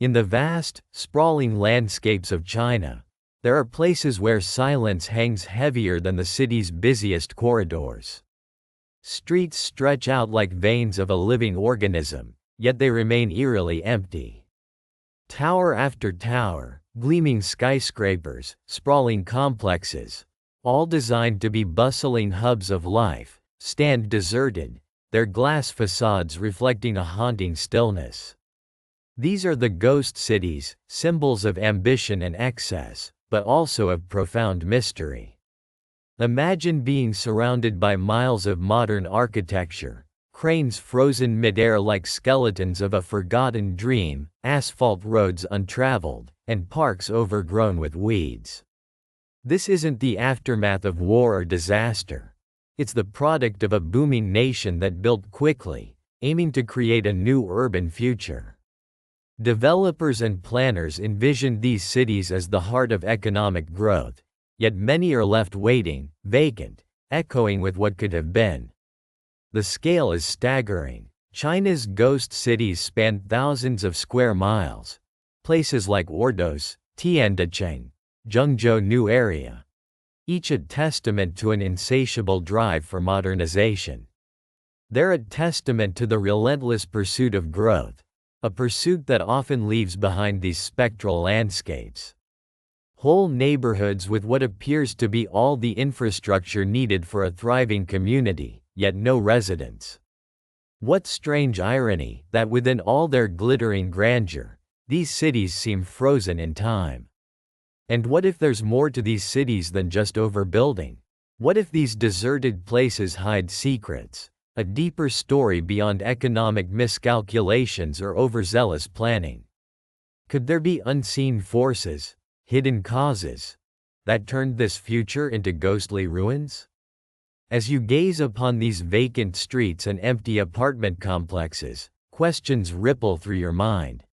In the vast, sprawling landscapes of China, there are places where silence hangs heavier than the city's busiest corridors. Streets stretch out like veins of a living organism, yet they remain eerily empty. Tower after tower, gleaming skyscrapers, sprawling complexes, all designed to be bustling hubs of life, stand deserted, their glass facades reflecting a haunting stillness. These are the ghost cities, symbols of ambition and excess, but also of profound mystery. Imagine being surrounded by miles of modern architecture, cranes frozen midair like skeletons of a forgotten dream, asphalt roads untraveled, and parks overgrown with weeds. This isn't the aftermath of war or disaster. It's the product of a booming nation that built quickly, aiming to create a new urban future. Developers and planners envisioned these cities as the heart of economic growth, yet many are left waiting, vacant, echoing with what could have been. The scale is staggering. China's ghost cities span thousands of square miles. Places like Ordos, Tiandicheng, Zhengzhou New Area. Each a testament to an insatiable drive for modernization. They're a testament to the relentless pursuit of growth, a pursuit that often leaves behind these spectral landscapes. Whole neighborhoods with what appears to be all the infrastructure needed for a thriving community, yet no residents. What strange irony that within all their glittering grandeur, these cities seem frozen in time. And what if there's more to these cities than just overbuilding? What if these deserted places hide secrets, a deeper story beyond economic miscalculations or overzealous planning? Could there be unseen forces, hidden causes, that turned this future into ghostly ruins? As you gaze upon these vacant streets and empty apartment complexes, questions ripple through your mind.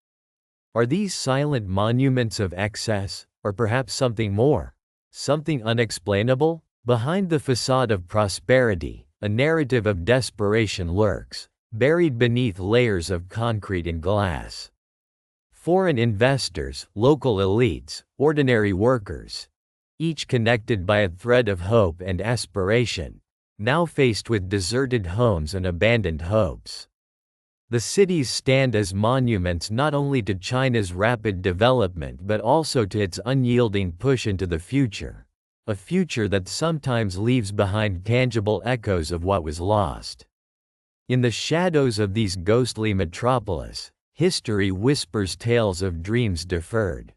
Are these silent monuments of excess, or perhaps something more? Something unexplainable? Behind the facade of prosperity, a narrative of desperation lurks, buried beneath layers of concrete and glass. Foreign investors, local elites, ordinary workers, each connected by a thread of hope and aspiration, now faced with deserted homes and abandoned hopes. The cities stand as monuments not only to China's rapid development but also to its unyielding push into the future, a future that sometimes leaves behind tangible echoes of what was lost. In the shadows of these ghostly metropolis, history whispers tales of dreams deferred.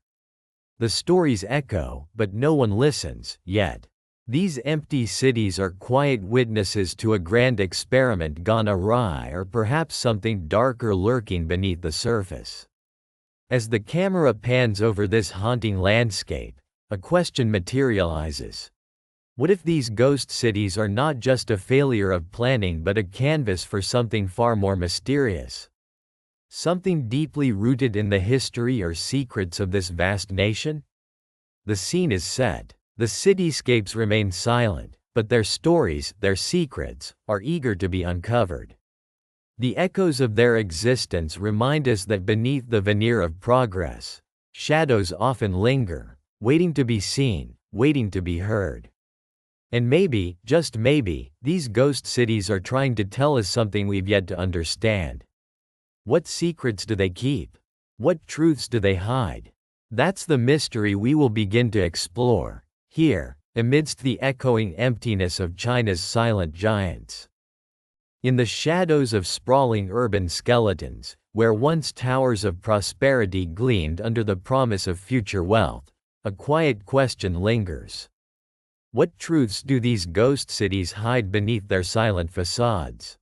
The stories echo, but no one listens, yet. These empty cities are quiet witnesses to a grand experiment gone awry or perhaps something darker lurking beneath the surface. As the camera pans over this haunting landscape, a question materializes. What if these ghost cities are not just a failure of planning but a canvas for something far more mysterious? Something deeply rooted in the history or secrets of this vast nation? The scene is set. The cityscapes remain silent, but their stories, their secrets, are eager to be uncovered. The echoes of their existence remind us that beneath the veneer of progress, shadows often linger, waiting to be seen, waiting to be heard. And maybe, just maybe, these ghost cities are trying to tell us something we've yet to understand. What secrets do they keep? What truths do they hide? That's the mystery we will begin to explore, here, amidst the echoing emptiness of China's silent giants. In the shadows of sprawling urban skeletons, where once towers of prosperity gleamed under the promise of future wealth, a quiet question lingers. What truths do these ghost cities hide beneath their silent facades?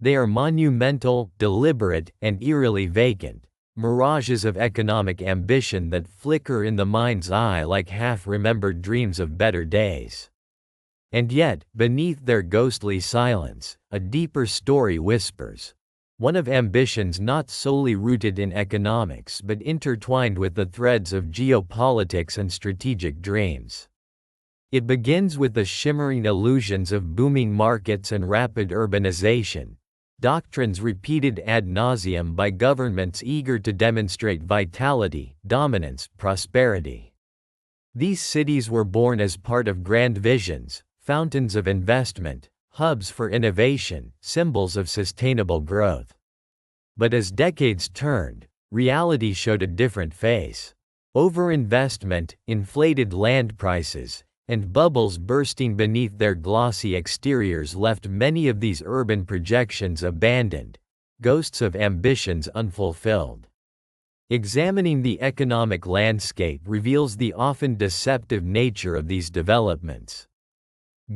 They are monumental, deliberate, and eerily vacant, mirages of economic ambition that flicker in the mind's eye like half-remembered dreams of better days. And yet, beneath their ghostly silence, a deeper story whispers. One of ambitions not solely rooted in economics but intertwined with the threads of geopolitics and strategic dreams. It begins with the shimmering illusions of booming markets and rapid urbanization, doctrines repeated ad nauseum by governments eager to demonstrate vitality, dominance, prosperity. These cities were born as part of grand visions, fountains of investment, hubs for innovation, symbols of sustainable growth. But as decades turned, reality showed a different face. Overinvestment, inflated land prices, and bubbles bursting beneath their glossy exteriors left many of these urban projections abandoned, ghosts of ambitions unfulfilled. Examining the economic landscape reveals the often deceptive nature of these developments.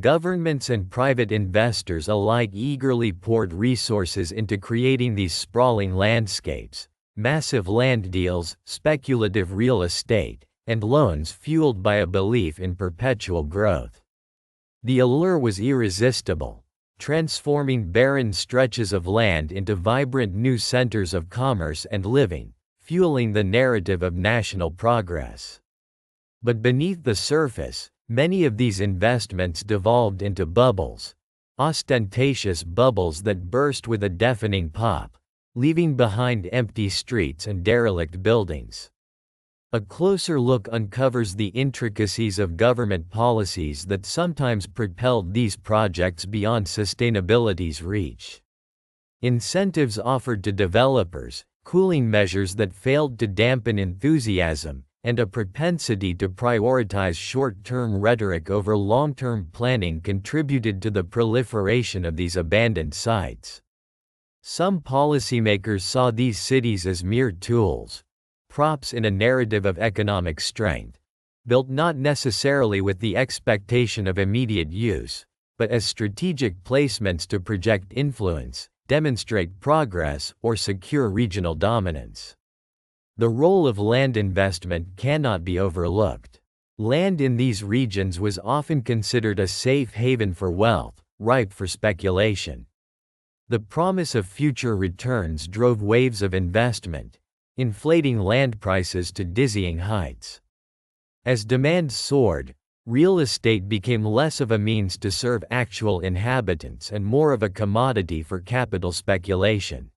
Governments and private investors alike eagerly poured resources into creating these sprawling landscapes. Massive land deals, speculative real estate, and loans fueled by a belief in perpetual growth. The allure was irresistible, transforming barren stretches of land into vibrant new centers of commerce and living, fueling the narrative of national progress. But beneath the surface, many of these investments devolved into bubbles, ostentatious bubbles that burst with a deafening pop, leaving behind empty streets and derelict buildings. A closer look uncovers the intricacies of government policies that sometimes propelled these projects beyond sustainability's reach. Incentives offered to developers, cooling measures that failed to dampen enthusiasm, and a propensity to prioritize short-term rhetoric over long-term planning contributed to the proliferation of these abandoned sites. Some policymakers saw these cities as mere tools, props in a narrative of economic strength, built not necessarily with the expectation of immediate use, but as strategic placements to project influence, demonstrate progress, or secure regional dominance. The role of land investment cannot be overlooked. Land in these regions was often considered a safe haven for wealth, ripe for speculation. The promise of future returns drove waves of investment, inflating land prices to dizzying heights. As demand soared, real estate became less of a means to serve actual inhabitants and more of a commodity for capital speculation.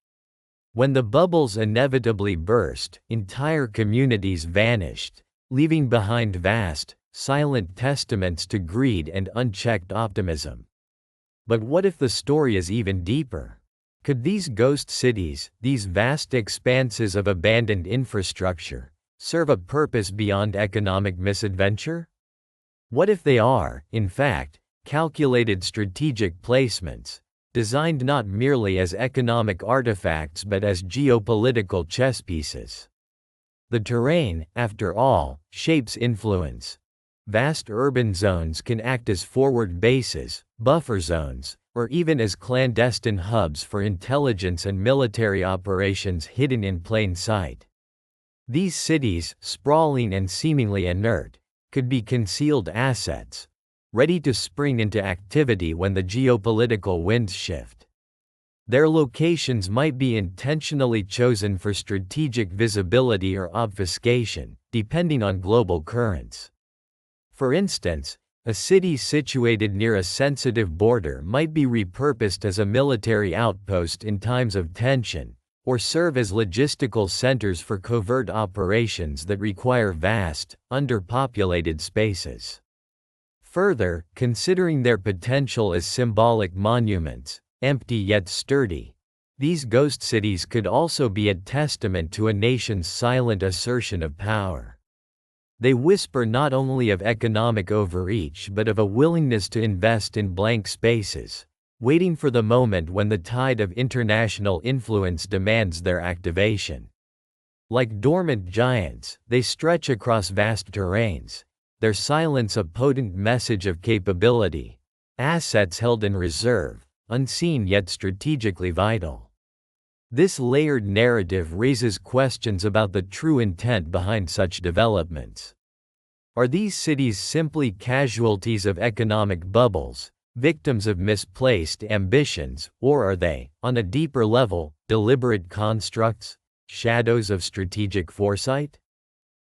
When the bubbles inevitably burst, entire communities vanished, leaving behind vast, silent testaments to greed and unchecked optimism. But what if the story is even deeper? Could these ghost cities, these vast expanses of abandoned infrastructure, serve a purpose beyond economic misadventure? What if they are, in fact, calculated strategic placements, designed not merely as economic artifacts but as geopolitical chess pieces? The terrain, after all, shapes influence. Vast urban zones can act as forward bases, buffer zones, or even as clandestine hubs for intelligence and military operations hidden in plain sight. These cities, sprawling and seemingly inert, could be concealed assets, ready to spring into activity when the geopolitical winds shift. Their locations might be intentionally chosen for strategic visibility or obfuscation, depending on global currents. For instance, a city situated near a sensitive border might be repurposed as a military outpost in times of tension, or serve as logistical centers for covert operations that require vast, underpopulated spaces. Further, considering their potential as symbolic monuments, empty yet sturdy, these ghost cities could also be a testament to a nation's silent assertion of power. They whisper not only of economic overreach but of a willingness to invest in blank spaces, waiting for the moment when the tide of international influence demands their activation. Like dormant giants, they stretch across vast terrains, their silence a potent message of capability, assets held in reserve, unseen yet strategically vital. This layered narrative raises questions about the true intent behind such developments. Are these cities simply casualties of economic bubbles, victims of misplaced ambitions, or are they, on a deeper level, deliberate constructs, shadows of strategic foresight?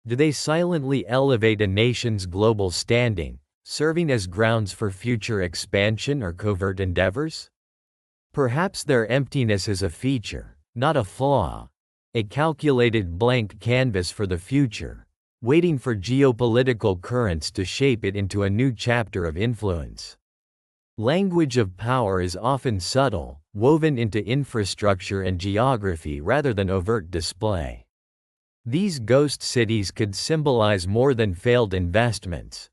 Do they silently elevate a nation's global standing, serving as grounds for future expansion or covert endeavors? Perhaps their emptiness is a feature, not a flaw. A calculated blank canvas for the future, waiting for geopolitical currents to shape it into a new chapter of influence. Language of power is often subtle, woven into infrastructure and geography rather than overt display. These ghost cities could symbolize more than failed investments.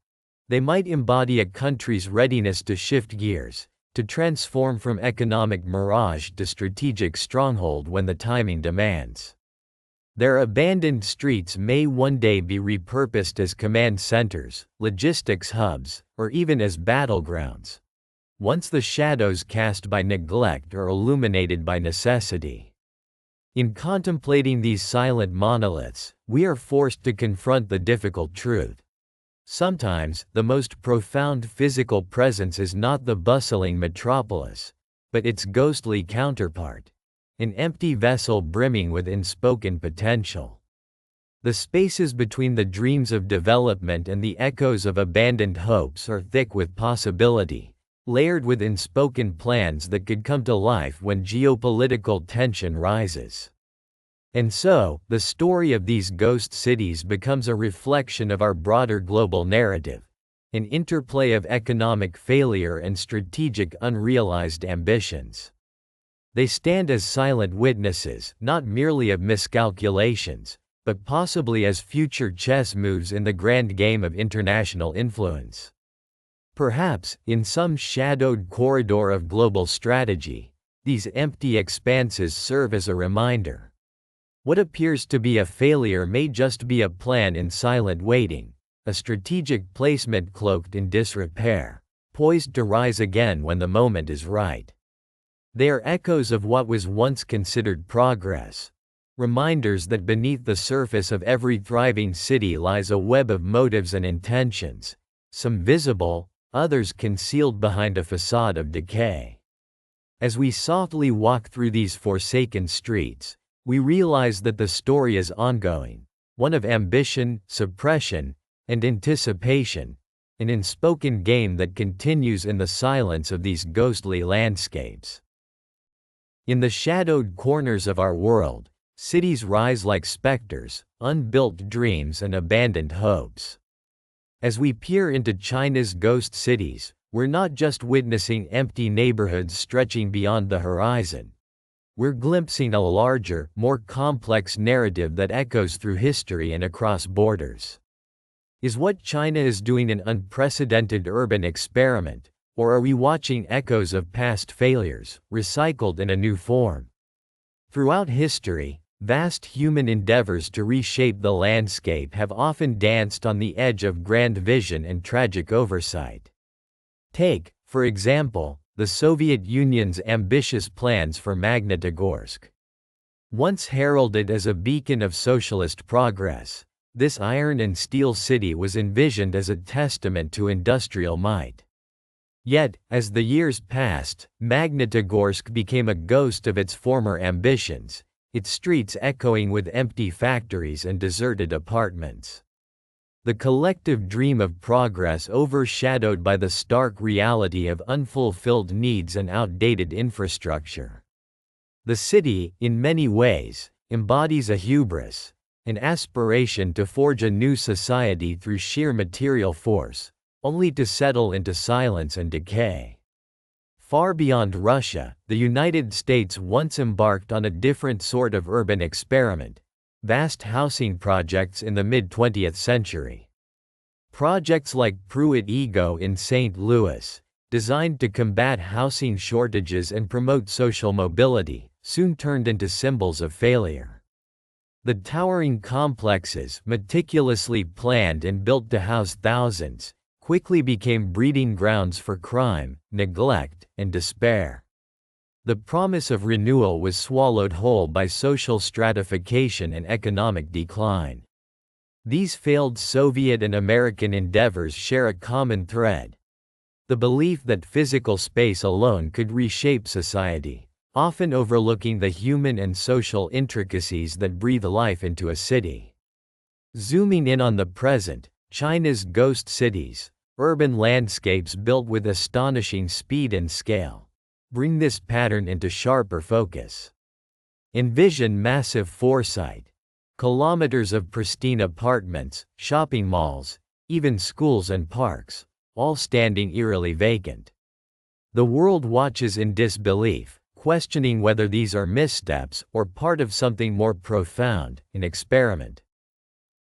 They might embody a country's readiness to shift gears, to transform from economic mirage to strategic stronghold when the timing demands. Their abandoned streets may one day be repurposed as command centers, logistics hubs, or even as battlegrounds, once the shadows cast by neglect are illuminated by necessity. In contemplating these silent monoliths, we are forced to confront the difficult truth. Sometimes, the most profound physical presence is not the bustling metropolis, but its ghostly counterpart, an empty vessel brimming with unspoken potential. The spaces between the dreams of development and the echoes of abandoned hopes are thick with possibility, layered with unspoken plans that could come to life when geopolitical tension rises. And so, the story of these ghost cities becomes a reflection of our broader global narrative, an interplay of economic failure and strategic unrealized ambitions. They stand as silent witnesses, not merely of miscalculations, but possibly as future chess moves in the grand game of international influence. Perhaps, in some shadowed corridor of global strategy, these empty expanses serve as a reminder. What appears to be a failure may just be a plan in silent waiting, a strategic placement cloaked in disrepair, poised to rise again when the moment is right. They are echoes of what was once considered progress, reminders that beneath the surface of every thriving city lies a web of motives and intentions, some visible, others concealed behind a facade of decay. As we softly walk through these forsaken streets, we realize that the story is ongoing, one of ambition, suppression, and anticipation, an unspoken game that continues in the silence of these ghostly landscapes. In the shadowed corners of our world, cities rise like specters, unbuilt dreams and abandoned hopes. As we peer into China's ghost cities, we're not just witnessing empty neighborhoods stretching beyond the horizon. We're glimpsing a larger, more complex narrative that echoes through history and across borders. Is what China is doing an unprecedented urban experiment, or are we watching echoes of past failures, recycled in a new form? Throughout history, vast human endeavors to reshape the landscape have often danced on the edge of grand vision and tragic oversight. Take, for example, the Soviet Union's ambitious plans for Magnitogorsk. Once heralded as a beacon of socialist progress, this iron and steel city was envisioned as a testament to industrial might. Yet, as the years passed, Magnitogorsk became a ghost of its former ambitions, its streets echoing with empty factories and deserted apartments. The collective dream of progress overshadowed by the stark reality of unfulfilled needs and outdated infrastructure. The city, in many ways, embodies a hubris, an aspiration to forge a new society through sheer material force, only to settle into silence and decay. Far beyond Russia, the United States once embarked on a different sort of urban experiment, vast housing projects in the mid-20th century. Projects like Pruitt-Ego in St. Louis, designed to combat housing shortages and promote social mobility, soon turned into symbols of failure. The towering complexes, meticulously planned and built to house thousands, quickly became breeding grounds for crime, neglect, and despair. The promise of renewal was swallowed whole by social stratification and economic decline. These failed Soviet and American endeavors share a common thread: the belief that physical space alone could reshape society, often overlooking the human and social intricacies that breathe life into a city. Zooming in on the present, China's ghost cities, urban landscapes built with astonishing speed and scale, bring this pattern into sharper focus. Envision massive foresight. Kilometers of pristine apartments, shopping malls, even schools and parks, all standing eerily vacant. The world watches in disbelief, questioning whether these are missteps or part of something more profound, an experiment.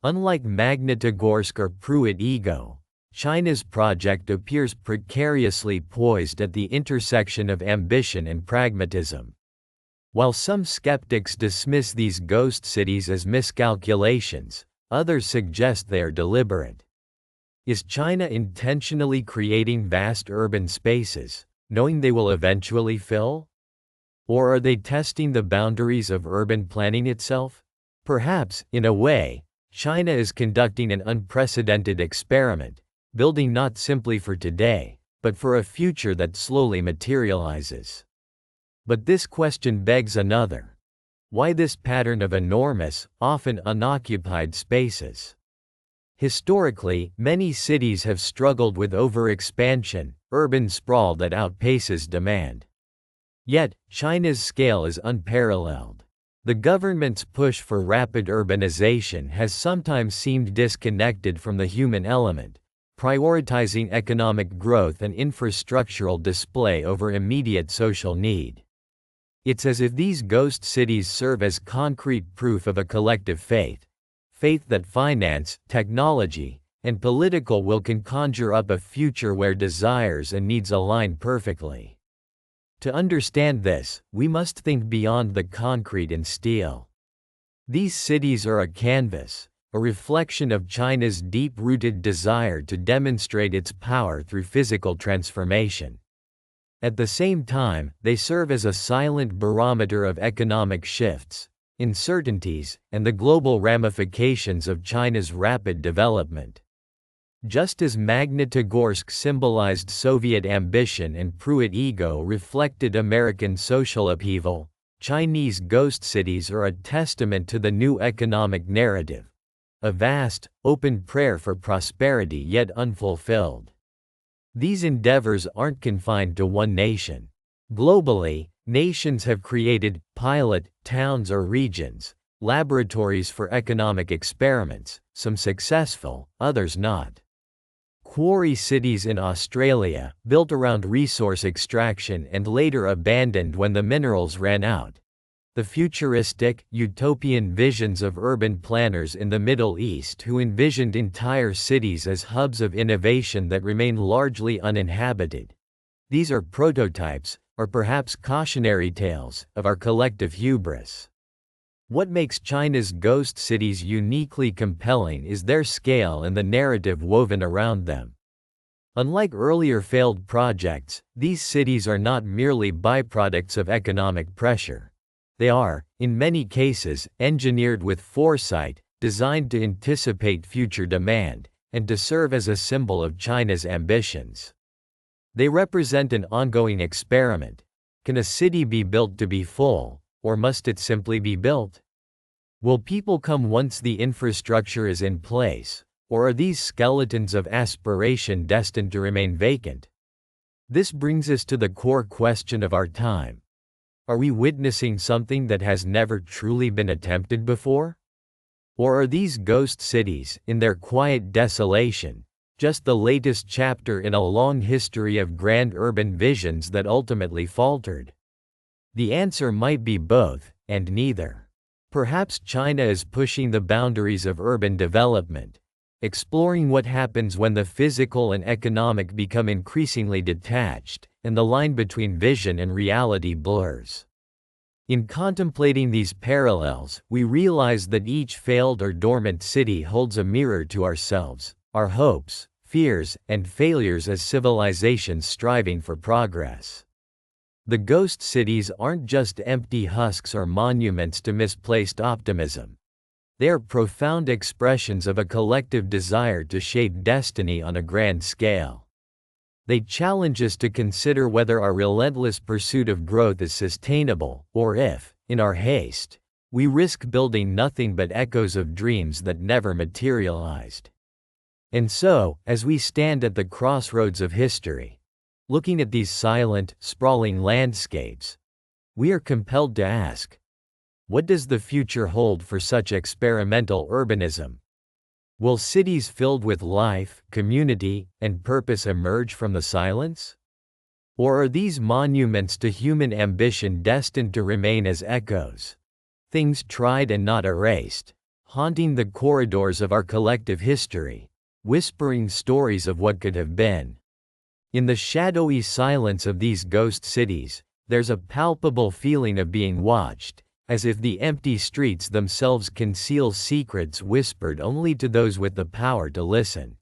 Unlike Magnitogorsk or Pruitt-Ego, China's project appears precariously poised at the intersection of ambition and pragmatism. While some skeptics dismiss these ghost cities as miscalculations, others suggest they are deliberate. Is China intentionally creating vast urban spaces, knowing they will eventually fill? Or are they testing the boundaries of urban planning itself? Perhaps, in a way, China is conducting an unprecedented experiment, building not simply for today, but for a future that slowly materializes. But this question begs another. Why this pattern of enormous, often unoccupied spaces? Historically, many cities have struggled with overexpansion, urban sprawl that outpaces demand. Yet, China's scale is unparalleled. The government's push for rapid urbanization has sometimes seemed disconnected from the human element, prioritizing economic growth and infrastructural display over immediate social need. It's as if these ghost cities serve as concrete proof of a collective faith that finance, technology, and political will can conjure up a future where desires and needs align perfectly. To understand this, we must think beyond the concrete and steel. These cities are a canvas, a reflection of China's deep-rooted desire to demonstrate its power through physical transformation. At the same time, they serve as a silent barometer of economic shifts, uncertainties, and the global ramifications of China's rapid development. Just as Magnitogorsk symbolized Soviet ambition and Pruitt-Ego reflected American social upheaval, Chinese ghost cities are a testament to the new economic narrative, a vast, open prayer for prosperity yet unfulfilled. These endeavors aren't confined to one nation. Globally, nations have created pilot towns or regions, laboratories for economic experiments, some successful, others not. Quarry cities in Australia, built around resource extraction and later abandoned when the minerals ran out. The futuristic, utopian visions of urban planners in the Middle East who envisioned entire cities as hubs of innovation that remain largely uninhabited. These are prototypes, or perhaps cautionary tales, of our collective hubris. What makes China's ghost cities uniquely compelling is their scale and the narrative woven around them. Unlike earlier failed projects, these cities are not merely byproducts of economic pressure. They are, in many cases, engineered with foresight, designed to anticipate future demand, and to serve as a symbol of China's ambitions. They represent an ongoing experiment. Can a city be built to be full, or must it simply be built? Will people come once the infrastructure is in place, or are these skeletons of aspiration destined to remain vacant? This brings us to the core question of our time. Are we witnessing something that has never truly been attempted before? Or are these ghost cities, in their quiet desolation, just the latest chapter in a long history of grand urban visions that ultimately faltered? The answer might be both, and neither. Perhaps China is pushing the boundaries of urban development, exploring what happens when the physical and economic become increasingly detached, and the line between vision and reality blurs. In contemplating these parallels, we realize that each failed or dormant city holds a mirror to ourselves, our hopes, fears, and failures as civilizations striving for progress. The ghost cities aren't just empty husks or monuments to misplaced optimism. They are profound expressions of a collective desire to shape destiny on a grand scale. They challenge us to consider whether our relentless pursuit of growth is sustainable, or if, in our haste, we risk building nothing but echoes of dreams that never materialized. And so, as we stand at the crossroads of history, Looking at these silent, sprawling landscapes, we are compelled to ask, what does the future hold for such experimental urbanism? Will cities filled with life, community, and purpose emerge from the silence? Or are these monuments to human ambition destined to remain as echoes? Things tried and not erased, haunting the corridors of our collective history, whispering stories of what could have been. In the shadowy silence of these ghost cities, there's a palpable feeling of being watched, as if the empty streets themselves conceal secrets whispered only to those with the power to listen.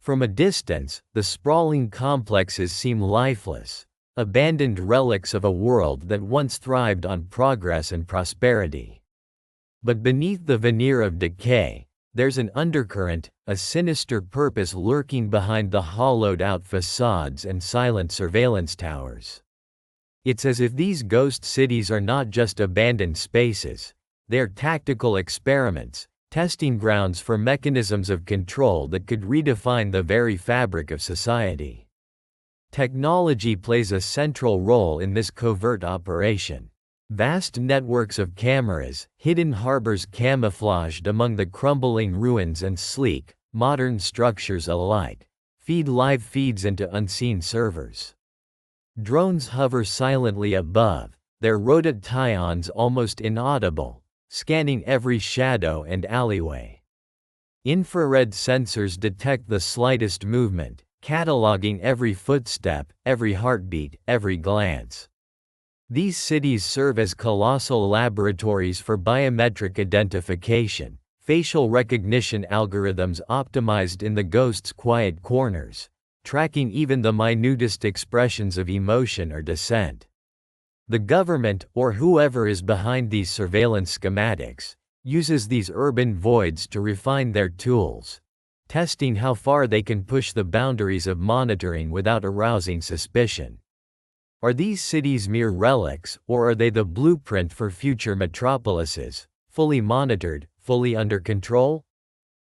From a distance, the sprawling complexes seem lifeless, abandoned relics of a world that once thrived on progress and prosperity. But beneath the veneer of decay, there's an undercurrent, a sinister purpose lurking behind the hollowed-out facades and silent surveillance towers. It's as if these ghost cities are not just abandoned spaces, they're tactical experiments, testing grounds for mechanisms of control that could redefine the very fabric of society. Technology plays a central role in this covert operation. Vast networks of cameras, hidden harbors camouflaged among the crumbling ruins, and sleek, modern structures alight, feed live feeds into unseen servers. Drones hover silently above, their rotations almost inaudible, scanning every shadow and alleyway. Infrared sensors detect the slightest movement, cataloging every footstep, every heartbeat, every glance. These cities serve as colossal laboratories for biometric identification, facial recognition algorithms optimized in the ghost's quiet corners, tracking even the minutest expressions of emotion or dissent. The government, or whoever is behind these surveillance schematics, uses these urban voids to refine their tools, testing how far they can push the boundaries of monitoring without arousing suspicion. Are these cities mere relics, or are they the blueprint for future metropolises, fully monitored, fully under control?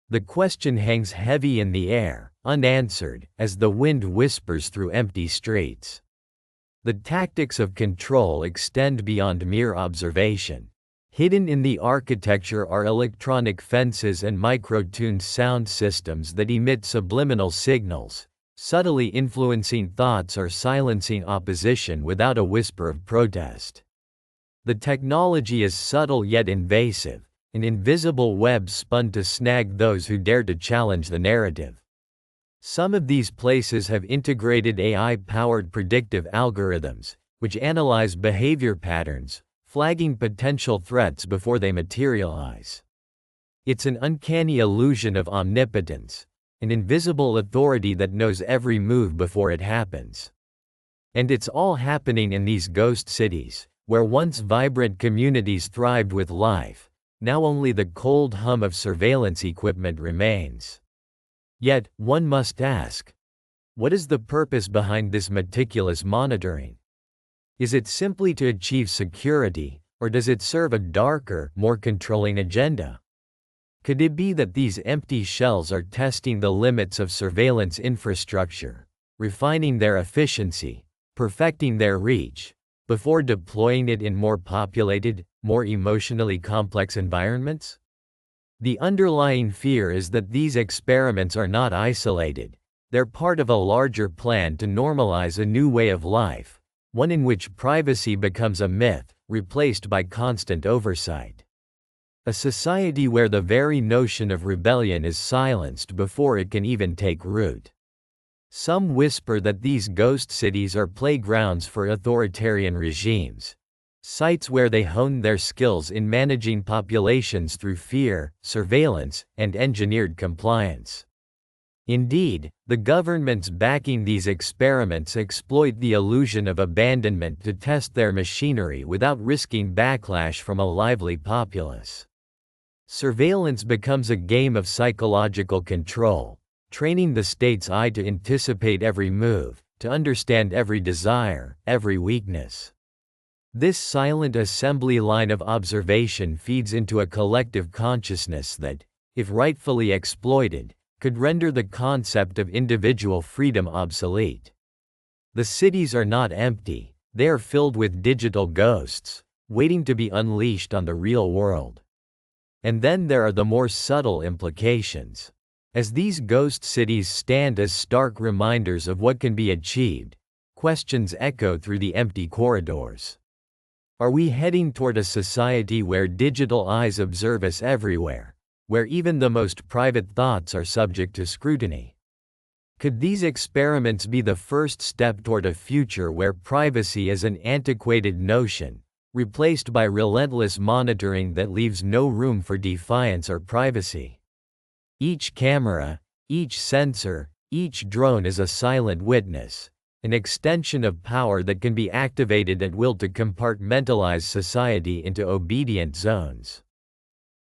The question hangs heavy in the air, unanswered, as the wind whispers through empty streets. The tactics of control extend beyond mere observation. Hidden in the architecture are electronic fences and micro-tuned sound systems that emit subliminal signals, subtly influencing thoughts or silencing opposition without a whisper of protest. The technology is subtle yet invasive, an invisible web spun to snag those who dare to challenge the narrative. Some of these places have integrated AI-powered predictive algorithms, which analyze behavior patterns, flagging potential threats before they materialize. It's an uncanny illusion of omnipotence, an invisible authority that knows every move before it happens. And it's all happening in these ghost cities, where once vibrant communities thrived with life. Now only the cold hum of surveillance equipment remains. Yet, one must ask, what is the purpose behind this meticulous monitoring? Is it simply to achieve security, or does it serve a darker, more controlling agenda? Could it be that these empty shells are testing the limits of surveillance infrastructure, refining their efficiency, perfecting their reach, before deploying it in more populated, more emotionally complex environments? The underlying fear is that these experiments are not isolated, they're part of a larger plan to normalize a new way of life, one in which privacy becomes a myth, replaced by constant oversight. A society where the very notion of rebellion is silenced before it can even take root. Some whisper that these ghost cities are playgrounds for authoritarian regimes, sites where they hone their skills in managing populations through fear, surveillance, and engineered compliance. Indeed, the governments backing these experiments exploit the illusion of abandonment to test their machinery without risking backlash from a lively populace. Surveillance becomes a game of psychological control, training the state's eye to anticipate every move, to understand every desire, every weakness. This silent assembly line of observation feeds into a collective consciousness that, if rightfully exploited, could render the concept of individual freedom obsolete. The cities are not empty, they are filled with digital ghosts, waiting to be unleashed on the real world. And then there are the more subtle implications. As these ghost cities stand as stark reminders of what can be achieved, questions echo through the empty corridors. Are we heading toward a society where digital eyes observe us everywhere, where even the most private thoughts are subject to scrutiny? Could these experiments be the first step toward a future where privacy is an antiquated notion, replaced by relentless monitoring that leaves no room for defiance or privacy? Each camera, each sensor, each drone is a silent witness, an extension of power that can be activated at will to compartmentalize society into obedient zones.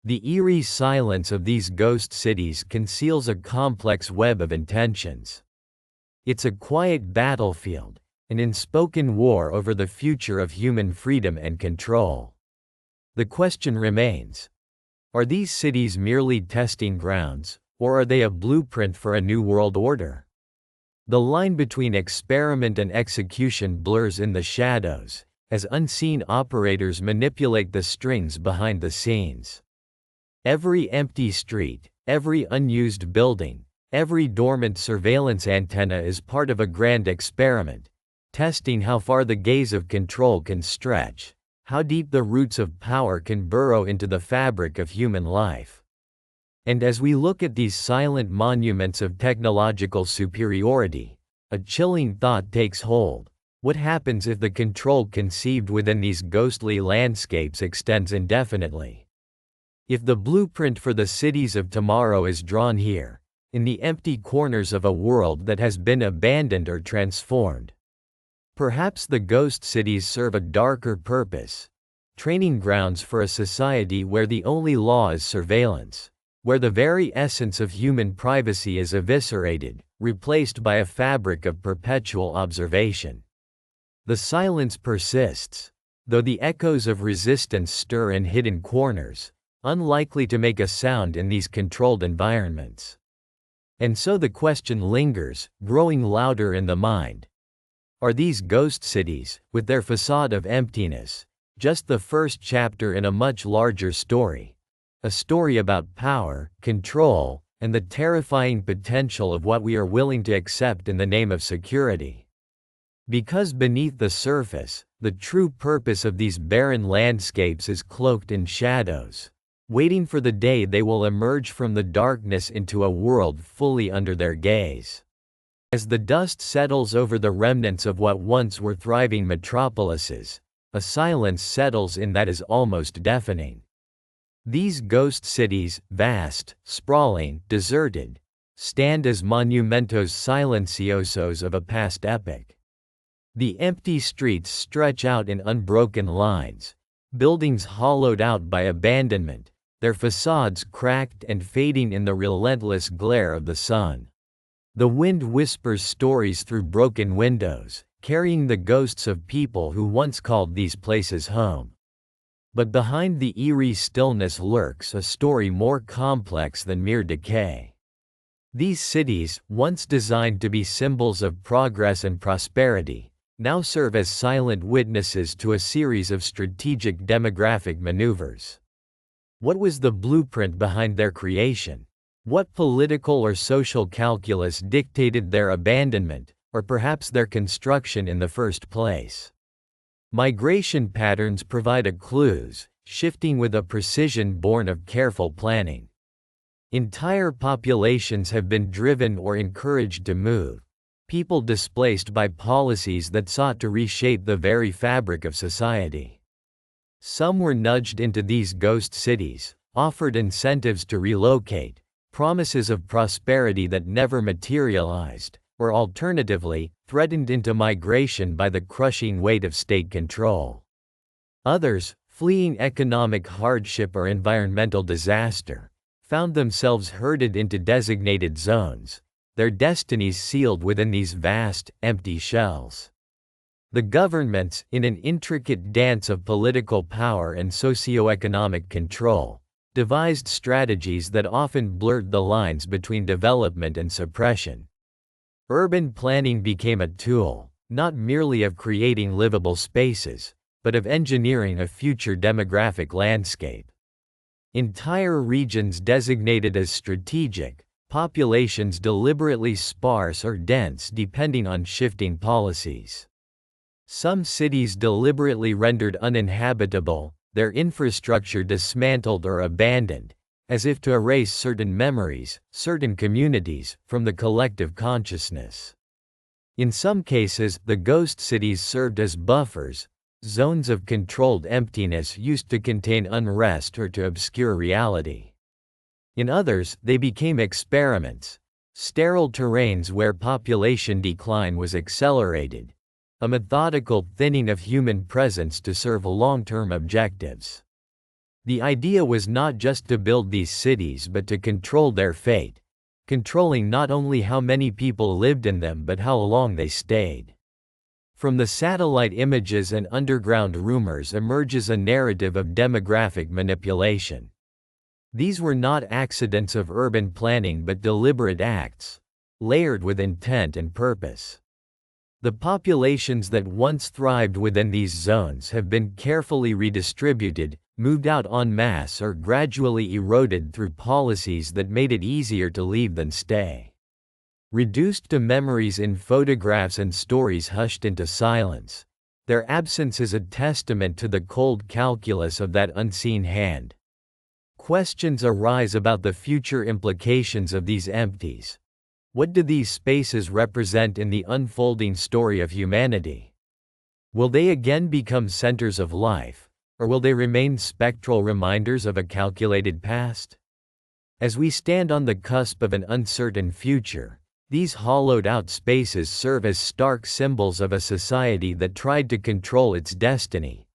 The eerie silence of these ghost cities conceals a complex web of intentions. It's a quiet battlefield, an unspoken war over the future of human freedom and control. The question remains: are these cities merely testing grounds, or are they a blueprint for a new world order? The line between experiment and execution blurs in the shadows, as unseen operators manipulate the strings behind the scenes. Every empty street, every unused building, every dormant surveillance antenna is part of a grand experiment, testing how far the gaze of control can stretch, how deep the roots of power can burrow into the fabric of human life. And as we look at these silent monuments of technological superiority, a chilling thought takes hold. What happens if the control conceived within these ghostly landscapes extends indefinitely? If the blueprint for the cities of tomorrow is drawn here, in the empty corners of a world that has been abandoned or transformed, perhaps the ghost cities serve a darker purpose, training grounds for a society where the only law is surveillance, where the very essence of human privacy is eviscerated, replaced by a fabric of perpetual observation. The silence persists, though the echoes of resistance stir in hidden corners, unlikely to make a sound in these controlled environments. And so the question lingers, growing louder in the mind. Are these ghost cities, with their facade of emptiness, just the first chapter in a much larger story? A story about power, control, and the terrifying potential of what we are willing to accept in the name of security. Because beneath the surface, the true purpose of these barren landscapes is cloaked in shadows, waiting for the day they will emerge from the darkness into a world fully under their gaze. As the dust settles over the remnants of what once were thriving metropolises, a silence settles in that is almost deafening. These ghost cities, vast, sprawling, deserted, stand as monumentos silenciosos of a past epoch. The empty streets stretch out in unbroken lines, buildings hollowed out by abandonment, their facades cracked and fading in the relentless glare of the sun. The wind whispers stories through broken windows, carrying the ghosts of people who once called these places home. But behind the eerie stillness lurks a story more complex than mere decay. These cities, once designed to be symbols of progress and prosperity, now serve as silent witnesses to a series of strategic demographic maneuvers. What was the blueprint behind their creation? What political or social calculus dictated their abandonment, or perhaps their construction in the first place? Migration patterns provide a clues, shifting with a precision born of careful planning. Entire populations have been driven or encouraged to move, people displaced by policies that sought to reshape the very fabric of society. Some were nudged into these ghost cities, offered incentives to relocate, promises of prosperity that never materialized, or alternatively, threatened into migration by the crushing weight of state control. Others, fleeing economic hardship or environmental disaster, found themselves herded into designated zones, their destinies sealed within these vast, empty shells. The governments, in an intricate dance of political power and socio-economic control, devised strategies that often blurred the lines between development and suppression. Urban planning became a tool, not merely of creating livable spaces, but of engineering a future demographic landscape. Entire regions designated as strategic, populations deliberately sparse or dense depending on shifting policies. Some cities deliberately rendered uninhabitable, their infrastructure dismantled or abandoned, as if to erase certain memories, certain communities, from the collective consciousness. In some cases, the ghost cities served as buffers, zones of controlled emptiness used to contain unrest or to obscure reality. In others, they became experiments, sterile terrains where population decline was accelerated, a methodical thinning of human presence to serve long-term objectives. The idea was not just to build these cities but to control their fate, controlling not only how many people lived in them but how long they stayed. From the satellite images and underground rumors emerges a narrative of demographic manipulation. These were not accidents of urban planning but deliberate acts, layered with intent and purpose. The populations that once thrived within these zones have been carefully redistributed, moved out en masse or gradually eroded through policies that made it easier to leave than stay. Reduced to memories in photographs and stories hushed into silence, their absence is a testament to the cold calculus of that unseen hand. Questions arise about the future implications of these empties. What do these spaces represent in the unfolding story of humanity? Will they again become centers of life, or will they remain spectral reminders of a calculated past? As we stand on the cusp of an uncertain future, these hollowed-out spaces serve as stark symbols of a society that tried to control its destiny,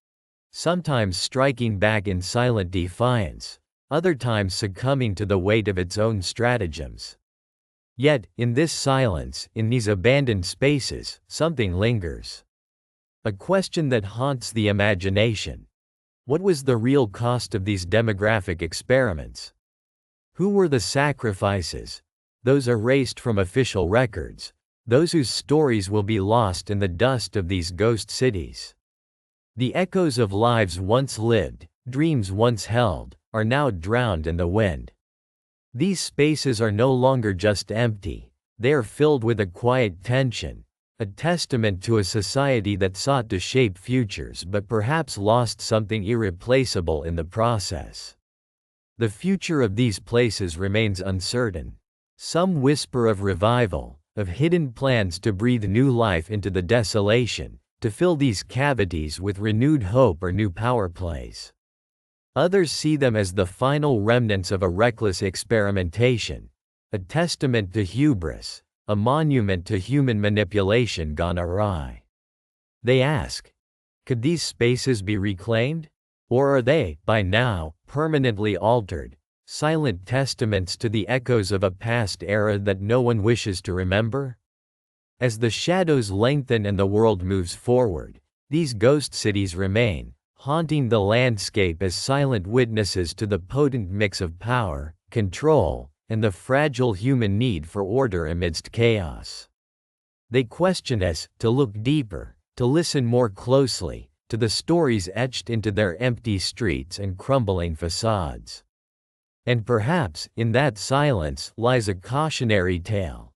sometimes striking back in silent defiance, other times succumbing to the weight of its own stratagems. Yet, in this silence, in these abandoned spaces, something lingers. A question that haunts the imagination. What was the real cost of these demographic experiments? Who were the sacrifices, those erased from official records, those whose stories will be lost in the dust of these ghost cities? The echoes of lives once lived, dreams once held, are now drowned in the wind. These spaces are no longer just empty, they are filled with a quiet tension, a testament to a society that sought to shape futures but perhaps lost something irreplaceable in the process. The future of these places remains uncertain. Some whisper of revival, of hidden plans to breathe new life into the desolation, to fill these cavities with renewed hope or new power plays. Others see them as the final remnants of a reckless experimentation, a testament to hubris, a monument to human manipulation gone awry. They ask, could these spaces be reclaimed? Or are they, by now, permanently altered, silent testaments to the echoes of a past era that no one wishes to remember? As the shadows lengthen and the world moves forward, these ghost cities remain, haunting the landscape as silent witnesses to the potent mix of power, control, and the fragile human need for order amidst chaos. They question us to look deeper, to listen more closely, to the stories etched into their empty streets and crumbling facades. And perhaps, in that silence, lies a cautionary tale.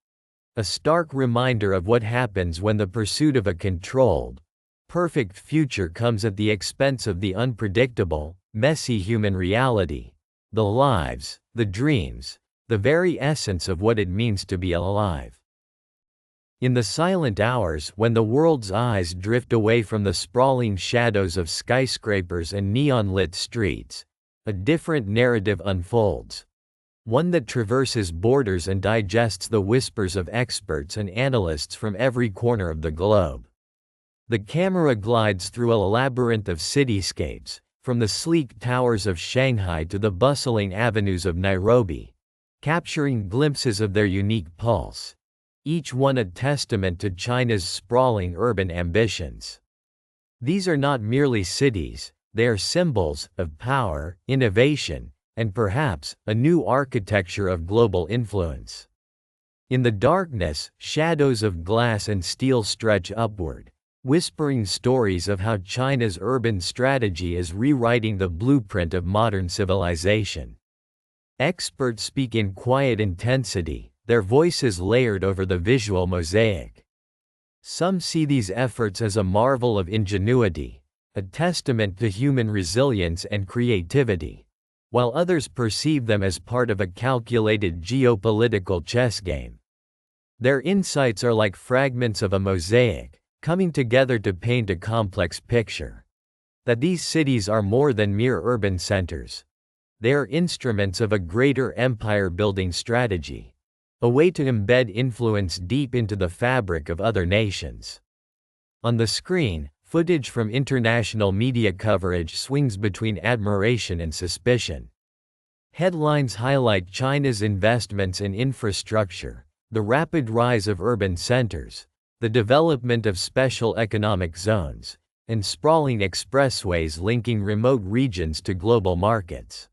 A stark reminder of what happens when the pursuit of a controlled, perfect future comes at the expense of the unpredictable, messy human reality, the lives, the dreams, the very essence of what it means to be alive. In the silent hours when the world's eyes drift away from the sprawling shadows of skyscrapers and neon-lit streets, a different narrative unfolds, one that traverses borders and digests the whispers of experts and analysts from every corner of the globe. The camera glides through a labyrinth of cityscapes, from the sleek towers of Shanghai to the bustling avenues of Nairobi, capturing glimpses of their unique pulse, each one a testament to China's sprawling urban ambitions. These are not merely cities, they are symbols of power, innovation, and perhaps a new architecture of global influence. In the darkness, shadows of glass and steel stretch upward, whispering stories of how China's urban strategy is rewriting the blueprint of modern civilization. Experts speak in quiet intensity, their voices layered over the visual mosaic. Some see these efforts as a marvel of ingenuity, a testament to human resilience and creativity, while others perceive them as part of a calculated geopolitical chess game. Their insights are like fragments of a mosaic, coming together to paint a complex picture. That these cities are more than mere urban centers. They are instruments of a greater empire-building strategy, a way to embed influence deep into the fabric of other nations. On the screen, footage from international media coverage swings between admiration and suspicion. Headlines highlight China's investments in infrastructure, the rapid rise of urban centers, the development of special economic zones, and sprawling expressways linking remote regions to global markets.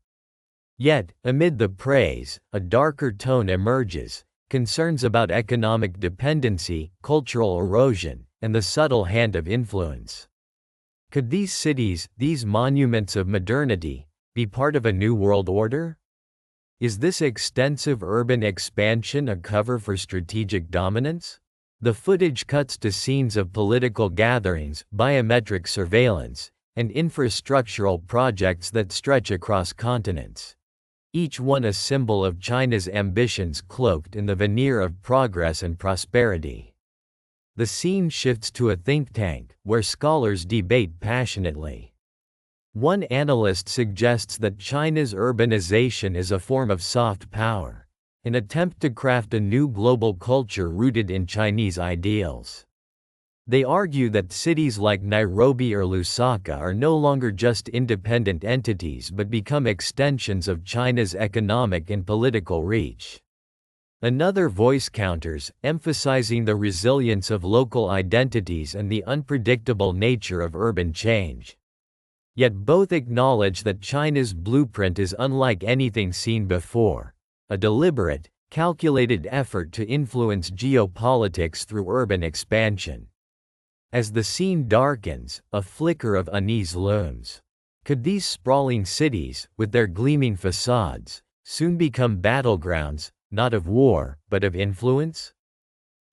Yet, amid the praise, a darker tone emerges: concerns about economic dependency, cultural erosion, and the subtle hand of influence. Could these cities, these monuments of modernity, be part of a new world order? Is this extensive urban expansion a cover for strategic dominance? The footage cuts to scenes of political gatherings, biometric surveillance, and infrastructural projects that stretch across continents. Each one a symbol of China's ambitions cloaked in the veneer of progress and prosperity. The scene shifts to a think tank, where scholars debate passionately. One analyst suggests that China's urbanization is a form of soft power, an attempt to craft a new global culture rooted in Chinese ideals. They argue that cities like Nairobi or Lusaka are no longer just independent entities but become extensions of China's economic and political reach. Another voice counters, emphasizing the resilience of local identities and the unpredictable nature of urban change. Yet both acknowledge that China's blueprint is unlike anything seen before, a deliberate, calculated effort to influence geopolitics through urban expansion. As the scene darkens, a flicker of unease looms. Could these sprawling cities, with their gleaming facades, soon become battlegrounds, not of war, but of influence?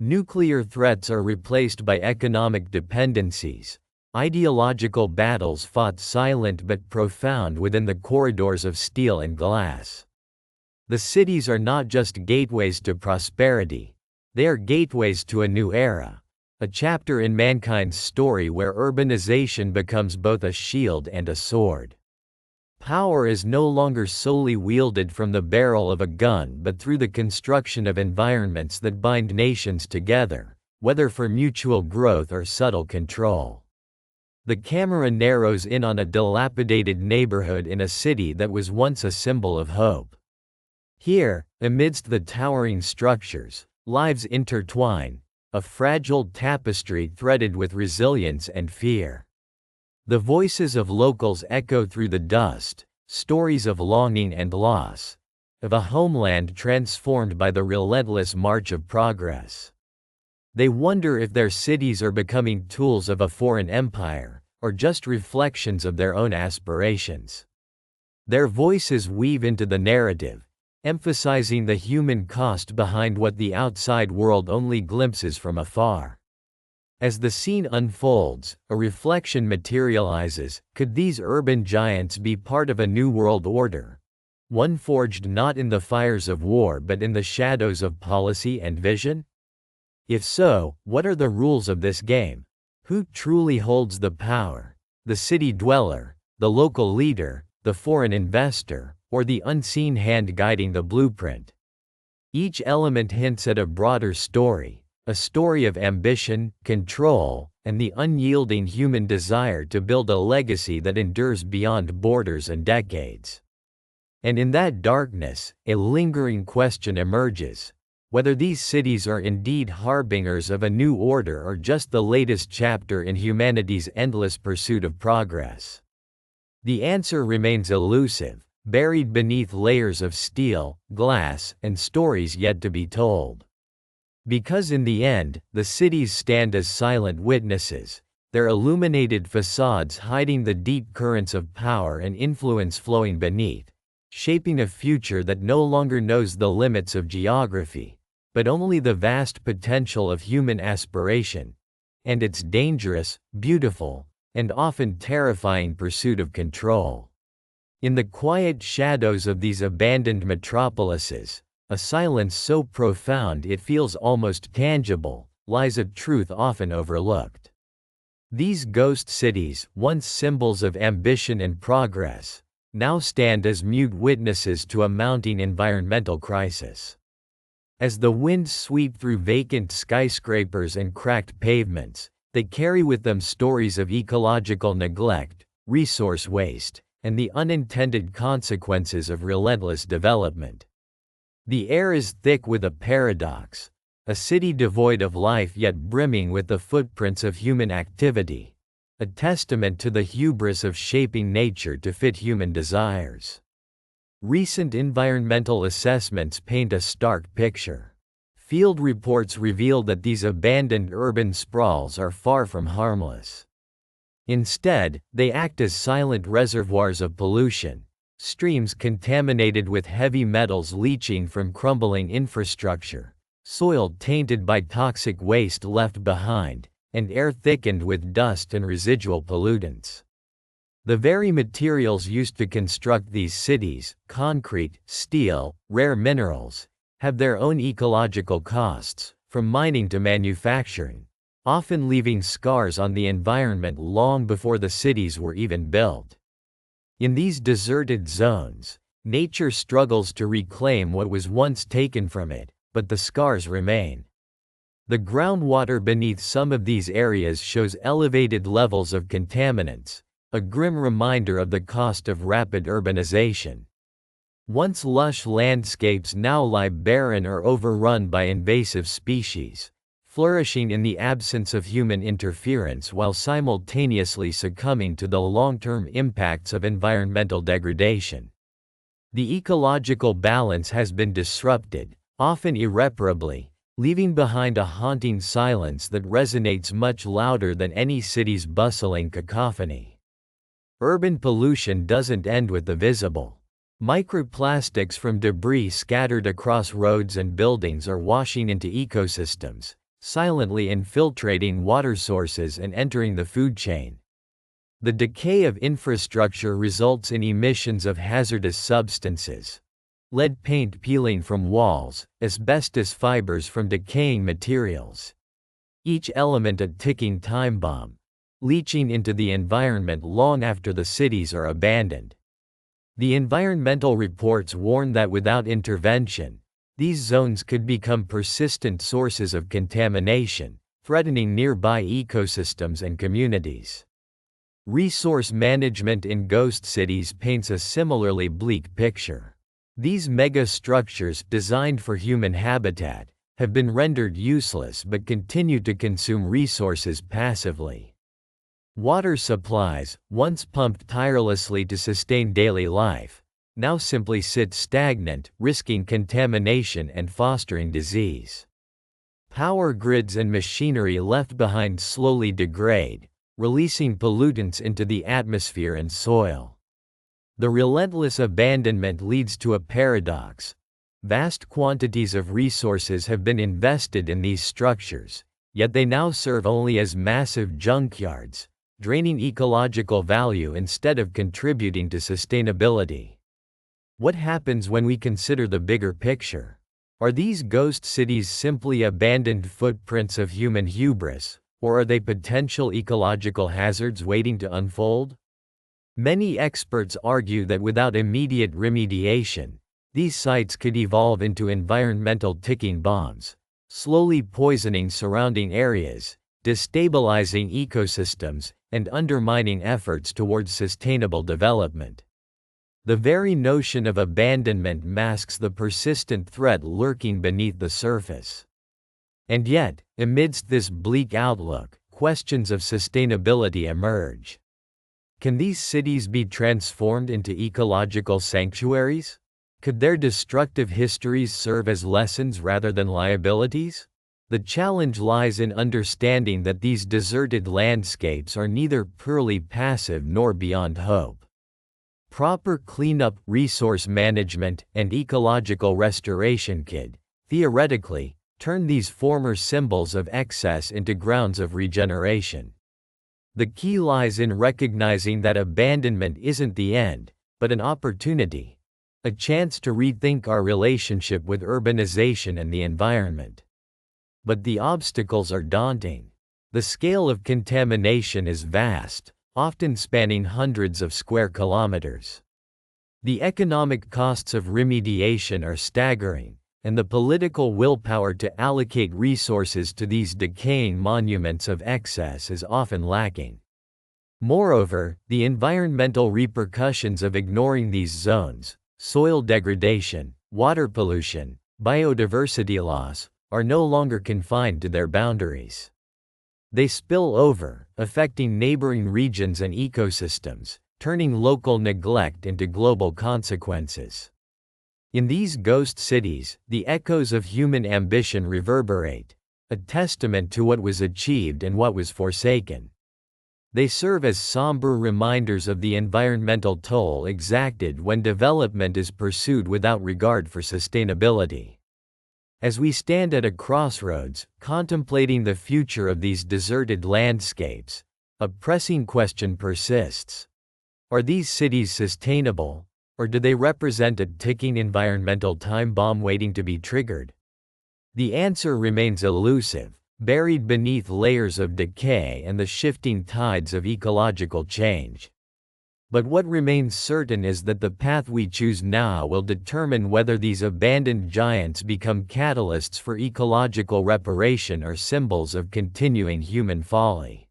Nuclear threats are replaced by economic dependencies, ideological battles fought silent but profound within the corridors of steel and glass. The cities are not just gateways to prosperity, they are gateways to a new era. A chapter in mankind's story where urbanization becomes both a shield and a sword. Power is no longer solely wielded from the barrel of a gun but through the construction of environments that bind nations together, whether for mutual growth or subtle control. The camera narrows in on a dilapidated neighborhood in a city that was once a symbol of hope. Here, amidst the towering structures, lives intertwine, a fragile tapestry threaded with resilience and fear. The voices of locals echo through the dust, stories of longing and loss, of a homeland transformed by the relentless march of progress. They wonder if their cities are becoming tools of a foreign empire, or just reflections of their own aspirations. Their voices weave into the narrative, emphasizing the human cost behind what the outside world only glimpses from afar. As the scene unfolds, a reflection materializes: could these urban giants be part of a new world order? One forged not in the fires of war but in the shadows of policy and vision? If so, what are the rules of this game? Who truly holds the power? The city dweller, the local leader, the foreign investor, or the unseen hand guiding the blueprint? Each element hints at a broader story, a story of ambition, control, and the unyielding human desire to build a legacy that endures beyond borders and decades. And in that darkness, a lingering question emerges: whether these cities are indeed harbingers of a new order or just the latest chapter in humanity's endless pursuit of progress. The answer remains elusive, buried beneath layers of steel, glass, and stories yet to be told. Because in the end, the cities stand as silent witnesses, their illuminated facades hiding the deep currents of power and influence flowing beneath, shaping a future that no longer knows the limits of geography, but only the vast potential of human aspiration, and its dangerous, beautiful, and often terrifying pursuit of control. In the quiet shadows of these abandoned metropolises, a silence so profound it feels almost tangible, lies a truth often overlooked. These ghost cities, once symbols of ambition and progress, now stand as mute witnesses to a mounting environmental crisis. As the winds sweep through vacant skyscrapers and cracked pavements, they carry with them stories of ecological neglect, resource waste, and the unintended consequences of relentless development. The air is thick with a paradox, a city devoid of life yet brimming with the footprints of human activity, a testament to the hubris of shaping nature to fit human desires. Recent environmental assessments paint a stark picture. Field reports reveal that these abandoned urban sprawls are far from harmless. Instead, they act as silent reservoirs of pollution, streams contaminated with heavy metals leaching from crumbling infrastructure, soil tainted by toxic waste left behind, and air thickened with dust and residual pollutants. The very materials used to construct these cities, concrete, steel, rare minerals, have their own ecological costs, from mining to manufacturing, often leaving scars on the environment long before the cities were even built. In these deserted zones, nature struggles to reclaim what was once taken from it, but the scars remain. The groundwater beneath some of these areas shows elevated levels of contaminants, a grim reminder of the cost of rapid urbanization. Once lush landscapes now lie barren or overrun by invasive species, flourishing in the absence of human interference while simultaneously succumbing to the long-term impacts of environmental degradation. The ecological balance has been disrupted, often irreparably, leaving behind a haunting silence that resonates much louder than any city's bustling cacophony. Urban pollution doesn't end with the visible. Microplastics from debris scattered across roads and buildings are washing into ecosystems, silently infiltrating water sources and entering the food chain. The decay of infrastructure results in emissions of hazardous substances. Lead paint peeling from walls, asbestos fibers from decaying materials. Each element a ticking time bomb, leaching into the environment long after the cities are abandoned. The environmental reports warn that without intervention, these zones could become persistent sources of contamination, threatening nearby ecosystems and communities. Resource management in ghost cities paints a similarly bleak picture. These mega-structures, designed for human habitat, have been rendered useless but continue to consume resources passively. Water supplies, once pumped tirelessly to sustain daily life, now simply sit stagnant, risking contamination and fostering disease. Power grids and machinery left behind slowly degrade, releasing pollutants into the atmosphere and soil. The relentless abandonment leads to a paradox. Vast quantities of resources have been invested in these structures, yet they now serve only as massive junkyards, draining ecological value instead of contributing to sustainability. What happens when we consider the bigger picture? Are these ghost cities simply abandoned footprints of human hubris, or are they potential ecological hazards waiting to unfold? Many experts argue that without immediate remediation, these sites could evolve into environmental ticking bombs, slowly poisoning surrounding areas, destabilizing ecosystems, and undermining efforts towards sustainable development. The very notion of abandonment masks the persistent threat lurking beneath the surface. And yet, amidst this bleak outlook, questions of sustainability emerge. Can these cities be transformed into ecological sanctuaries? Could their destructive histories serve as lessons rather than liabilities? The challenge lies in understanding that these deserted landscapes are neither purely passive nor beyond hope. Proper cleanup, resource management, and ecological restoration could, theoretically, turn these former symbols of excess into grounds of regeneration. The key lies in recognizing that abandonment isn't the end, but an opportunity, a chance to rethink our relationship with urbanization and the environment. But the obstacles are daunting. The scale of contamination is vast, often spanning hundreds of square kilometers. The economic costs of remediation are staggering, and the political willpower to allocate resources to these decaying monuments of excess is often lacking. Moreover, the environmental repercussions of ignoring these zones, soil degradation, water pollution, biodiversity loss, are no longer confined to their boundaries. They spill over, affecting neighboring regions and ecosystems, turning local neglect into global consequences. In these ghost cities, the echoes of human ambition reverberate, a testament to what was achieved and what was forsaken. They serve as somber reminders of the environmental toll exacted when development is pursued without regard for sustainability. As we stand at a crossroads, contemplating the future of these deserted landscapes, a pressing question persists. Are these cities sustainable, or do they represent a ticking environmental time bomb waiting to be triggered? The answer remains elusive, buried beneath layers of decay and the shifting tides of ecological change. But what remains certain is that the path we choose now will determine whether these abandoned giants become catalysts for ecological reparation or symbols of continuing human folly.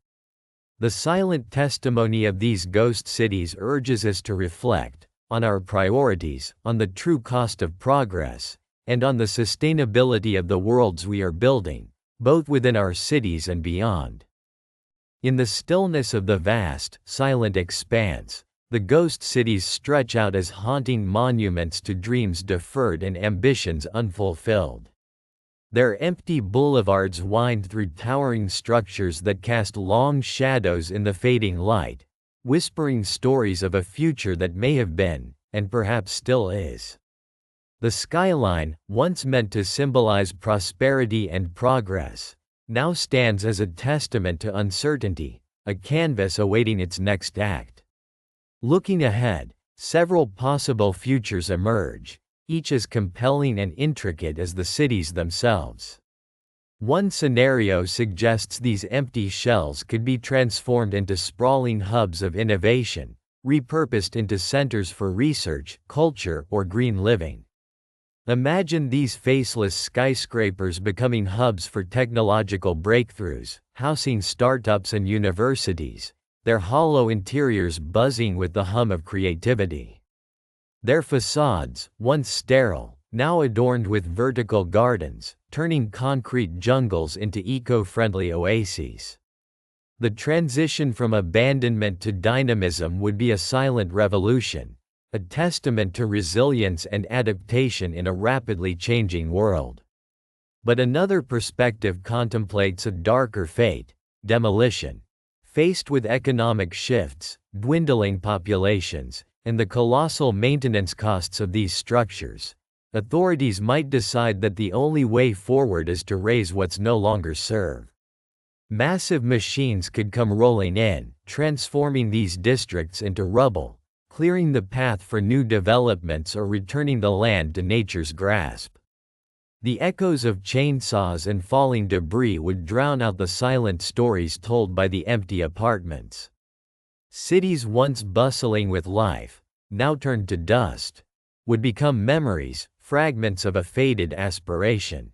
The silent testimony of these ghost cities urges us to reflect on our priorities, on the true cost of progress, and on the sustainability of the worlds we are building, both within our cities and beyond. In the stillness of the vast, silent expanse, the ghost cities stretch out as haunting monuments to dreams deferred and ambitions unfulfilled. Their empty boulevards wind through towering structures that cast long shadows in the fading light, whispering stories of a future that may have been, and perhaps still is. The skyline, once meant to symbolize prosperity and progress, now stands as a testament to uncertainty, a canvas awaiting its next act. Looking ahead, several possible futures emerge, each as compelling and intricate as the cities themselves. One scenario suggests these empty shells could be transformed into sprawling hubs of innovation, repurposed into centers for research, culture, or green living. Imagine these faceless skyscrapers becoming hubs for technological breakthroughs, housing startups and universities, their hollow interiors buzzing with the hum of creativity. Their facades, once sterile, now adorned with vertical gardens, turning concrete jungles into eco-friendly oases. The transition from abandonment to dynamism would be a silent revolution, a testament to resilience and adaptation in a rapidly changing world. But another perspective contemplates a darker fate: demolition. Faced with economic shifts, dwindling populations, and the colossal maintenance costs of these structures, authorities might decide that the only way forward is to raze what's no longer served. Massive machines could come rolling in, transforming these districts into rubble, clearing the path for new developments or returning the land to nature's grasp. The echoes of chainsaws and falling debris would drown out the silent stories told by the empty apartments. Cities once bustling with life, now turned to dust, would become memories, fragments of a faded aspiration.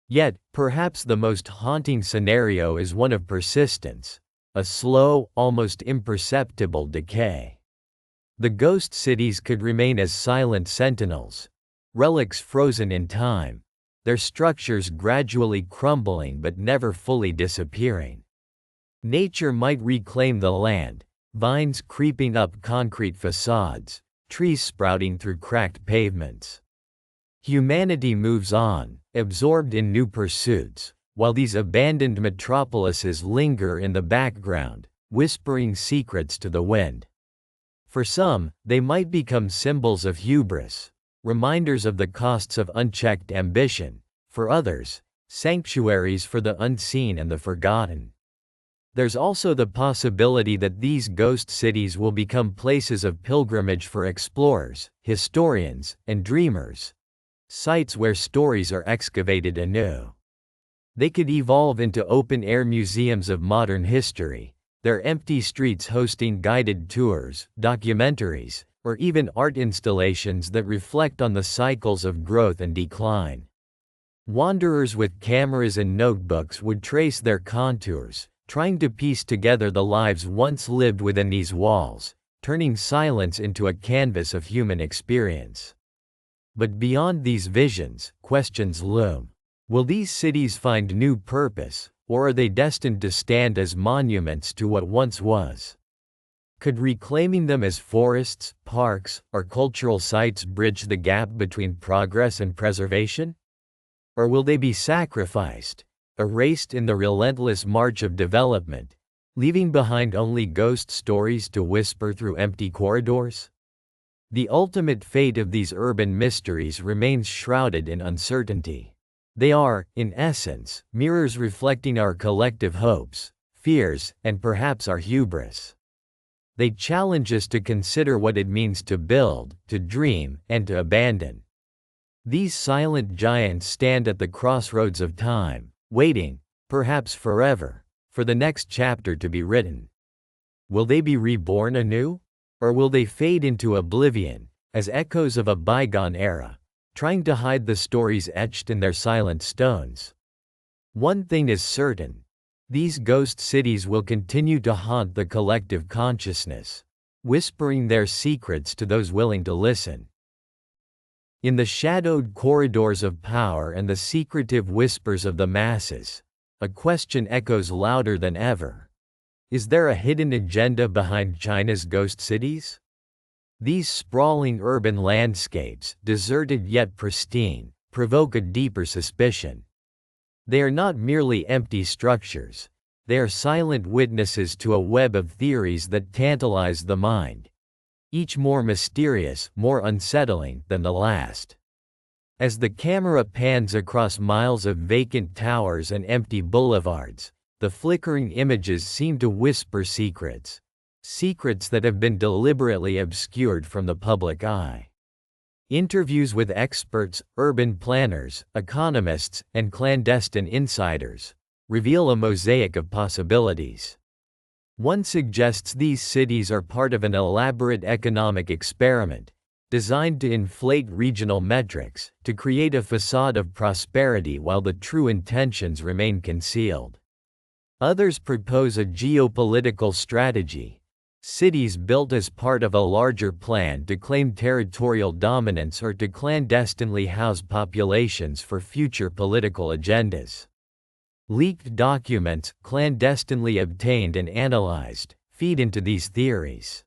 Yet, perhaps the most haunting scenario is one of persistence, a slow, almost imperceptible decay. The ghost cities could remain as silent sentinels, relics frozen in time, their structures gradually crumbling but never fully disappearing. Nature might reclaim the land, vines creeping up concrete facades, trees sprouting through cracked pavements. Humanity moves on, absorbed in new pursuits, while these abandoned metropolises linger in the background, whispering secrets to the wind. For some, they might become symbols of hubris, reminders of the costs of unchecked ambition. For others, sanctuaries for the unseen and the forgotten. There's also the possibility that these ghost cities will become places of pilgrimage for explorers, historians, and dreamers. Sites where stories are excavated anew. They could evolve into open-air museums of modern history, their empty streets hosting guided tours, documentaries, or even art installations that reflect on the cycles of growth and decline. Wanderers with cameras and notebooks would trace their contours, trying to piece together the lives once lived within these walls, turning silence into a canvas of human experience. But beyond these visions, questions loom. Will these cities find new purpose, or are they destined to stand as monuments to what once was? Could reclaiming them as forests, parks, or cultural sites bridge the gap between progress and preservation? Or will they be sacrificed, erased in the relentless march of development, leaving behind only ghost stories to whisper through empty corridors? The ultimate fate of these urban mysteries remains shrouded in uncertainty. They are, in essence, mirrors reflecting our collective hopes, fears, and perhaps our hubris. They challenge us to consider what it means to build, to dream, and to abandon. These silent giants stand at the crossroads of time, waiting, perhaps forever, for the next chapter to be written. Will they be reborn anew? Or will they fade into oblivion, as echoes of a bygone era, trying to hide the stories etched in their silent stones? One thing is certain. These ghost cities will continue to haunt the collective consciousness, whispering their secrets to those willing to listen. In the shadowed corridors of power and the secretive whispers of the masses, a question echoes louder than ever. Is there a hidden agenda behind China's ghost cities? These sprawling urban landscapes, deserted yet pristine, provoke a deeper suspicion. They are not merely empty structures. They are silent witnesses to a web of theories that tantalize the mind, each more mysterious, more unsettling than the last. As the camera pans across miles of vacant towers and empty boulevards, the flickering images seem to whisper secrets. Secrets that have been deliberately obscured from the public eye. Interviews with experts, urban planners, economists, and clandestine insiders reveal a mosaic of possibilities. One suggests these cities are part of an elaborate economic experiment, designed to inflate regional metrics, to create a facade of prosperity while the true intentions remain concealed. Others propose a geopolitical strategy. Cities built as part of a larger plan to claim territorial dominance or to clandestinely house populations for future political agendas. Leaked documents, clandestinely obtained and analyzed, feed into these theories.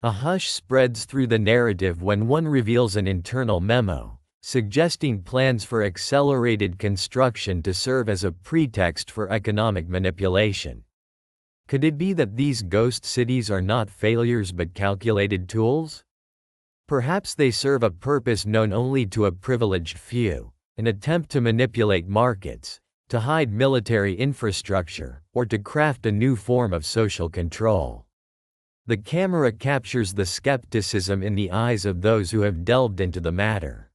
A hush spreads through the narrative when one reveals an internal memo, suggesting plans for accelerated construction to serve as a pretext for economic manipulation. Could it be that these ghost cities are not failures but calculated tools? Perhaps they serve a purpose known only to a privileged few, an attempt to manipulate markets, to hide military infrastructure, or to craft a new form of social control. The camera captures the skepticism in the eyes of those who have delved into the matter.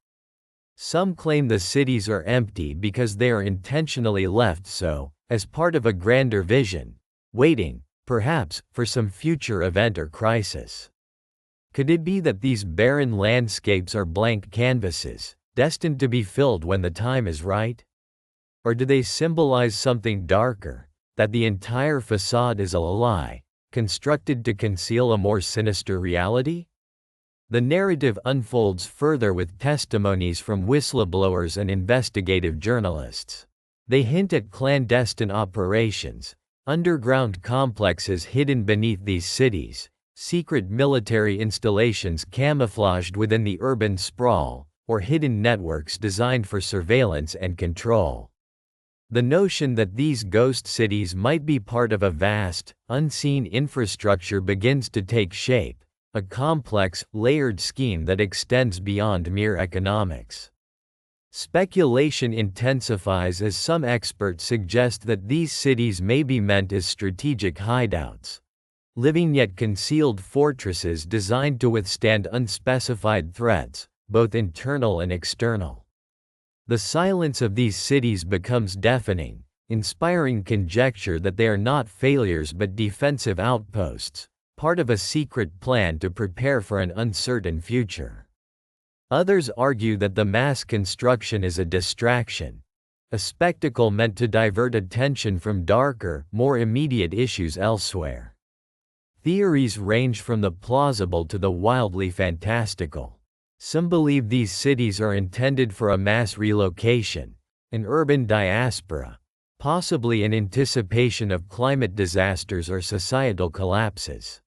Some claim the cities are empty because they are intentionally left so, as part of a grander vision, waiting, perhaps, for some future event or crisis. Could it be that these barren landscapes are blank canvases, destined to be filled when the time is right? Or do they symbolize something darker, that the entire facade is a lie, constructed to conceal a more sinister reality? The narrative unfolds further with testimonies from whistleblowers and investigative journalists. They hint at clandestine operations, underground complexes hidden beneath these cities, secret military installations camouflaged within the urban sprawl, or hidden networks designed for surveillance and control. The notion that these ghost cities might be part of a vast, unseen infrastructure begins to take shape, a complex, layered scheme that extends beyond mere economics. Speculation intensifies as some experts suggest that these cities may be meant as strategic hideouts, living yet concealed fortresses designed to withstand unspecified threats, both internal and external. The silence of these cities becomes deafening, inspiring conjecture that they are not failures but defensive outposts, part of a secret plan to prepare for an uncertain future. Others argue that the mass construction is a distraction, a spectacle meant to divert attention from darker, more immediate issues elsewhere. Theories range from the plausible to the wildly fantastical. Some believe these cities are intended for a mass relocation, an urban diaspora, possibly in anticipation of climate disasters or societal collapses.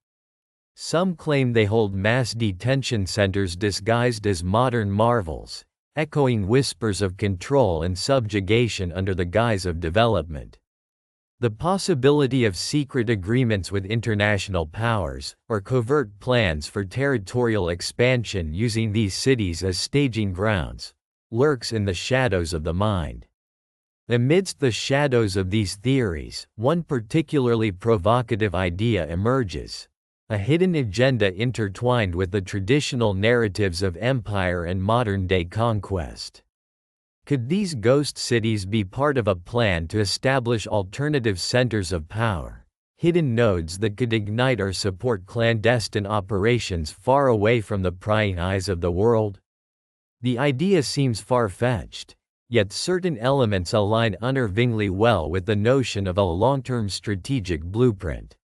Some claim they hold mass detention centers disguised as modern marvels, echoing whispers of control and subjugation under the guise of development. The possibility of secret agreements with international powers, or covert plans for territorial expansion using these cities as staging grounds, lurks in the shadows of the mind. Amidst the shadows of these theories, one particularly provocative idea emerges: a hidden agenda intertwined with the traditional narratives of empire and modern-day conquest. Could these ghost cities be part of a plan to establish alternative centers of power, hidden nodes that could ignite or support clandestine operations far away from the prying eyes of the world? The idea seems far-fetched, yet certain elements align unnervingly well with the notion of a long-term strategic blueprint.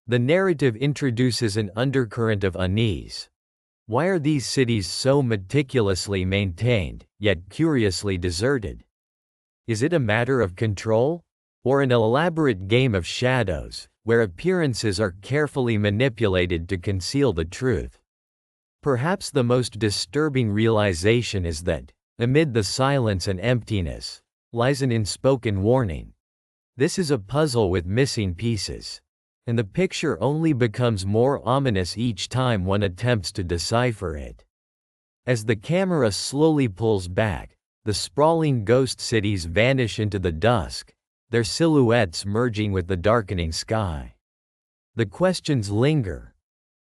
The narrative introduces an undercurrent of unease. Why are these cities so meticulously maintained, yet curiously deserted? Is it a matter of control? Or an elaborate game of shadows, where appearances are carefully manipulated to conceal the truth? Perhaps the most disturbing realization is that, amid the silence and emptiness, lies an unspoken warning. This is a puzzle with missing pieces, and the picture only becomes more ominous each time one attempts to decipher it. As the camera slowly pulls back, the sprawling ghost cities vanish into the dusk, their silhouettes merging with the darkening sky. The questions linger,